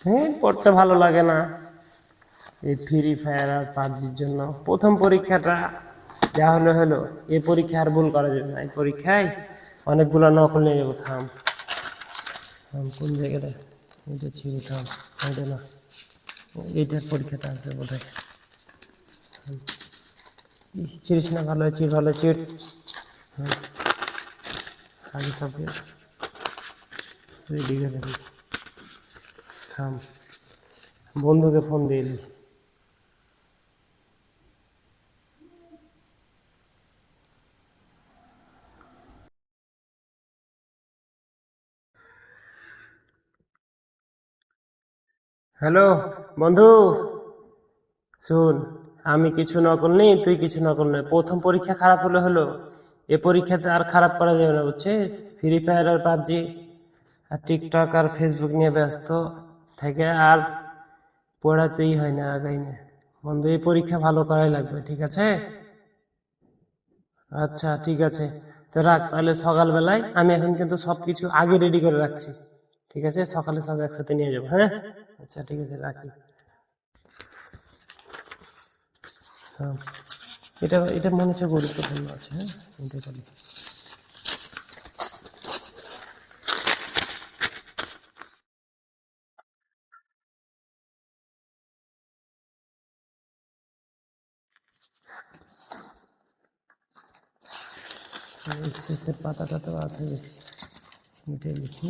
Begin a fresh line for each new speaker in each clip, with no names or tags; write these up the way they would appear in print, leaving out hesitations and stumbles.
হ্যাঁ, পড়তে ভালো লাগে না এই ফ্রি ফায়ার আর পাবজির জন্য। প্রথম পরীক্ষাটা যা হলো হলো, এই পরীক্ষা আর ভুল করা যাবে না। এই পরীক্ষায় অনেকগুলো নকল নিয়ে যাবো। থাম থাম, কোন জায়গাটা? এটা ছিল, থাম। এটা না, এইটার পরীক্ষাটা আসবে বোধ হয়। চিরিস না, ভালো চির, ভালো চির। আগে সব রেডি করে দিই। থাম, বন্ধুকে ফোন দিলি। হ্যালো বন্ধু, শুন, আমি কিছু নকল নেই, তুই কিছু নকল নেই। প্রথম পরীক্ষা খারাপ হলে হলো, এ পরীক্ষাতে আর খারাপ করা যাবে না, বুঝছিস? ফ্রি ফায়ার আর পাবজি আর টিকটক আর ফেসবুক নিয়ে ব্যস্ত থেকে আর পড়াতেই হয় না, আগাই না। বন্ধু, এই পরীক্ষা ভালো করাই লাগবে, ঠিক আছে? আচ্ছা ঠিক আছে, তো রাখ তাহলে। সকালবেলায় আমি এখন কিন্তু সবকিছু আগে রেডি করে রাখছি, ঠিক আছে? সকালে সব একসাথে নিয়ে যাবো, হ্যাঁ? আচ্ছা ঠিক আছে, রাখি। হ্যাঁ, এটা এটা মনে হচ্ছে গুরুত্বপূর্ণ আছে। হ্যাঁ, এটা বলি। শেষের পাতাটা তো আছে, দেখছি। এটাই লিখি।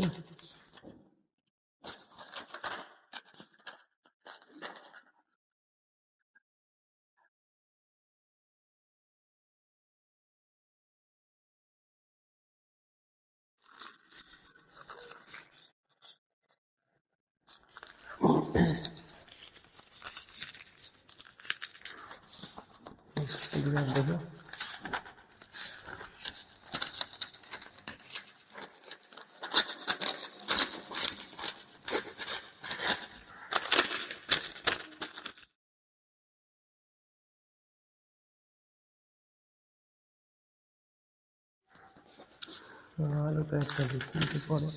দেবো। আরো কয়েকটা লিখি পরে।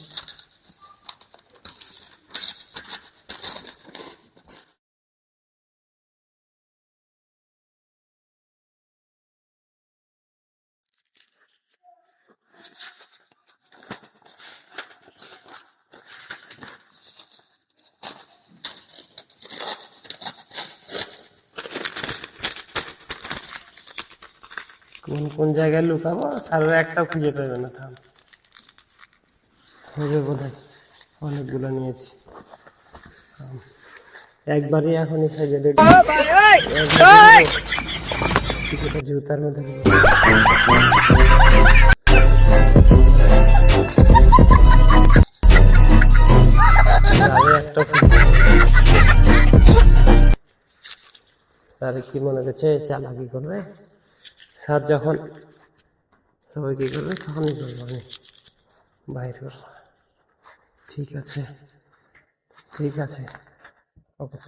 কোন কোন জায়গায় লুকাবো স্যাররা একটাও খুঁজে পাবে না। থাম, হবে বোধ হয়। অনেকগুলো নিয়েছি। একবারই এখনই সাইজে রেডি। জুতার মধ্যে দেবো। আরে একটা স্যার কি মনে করছে চালাকি করবে? স্যার যখন সবাই কি করবে তখনই করবো আমি, বাইর করবো। ঠিক আছে, ঠিক আছে, ওকে।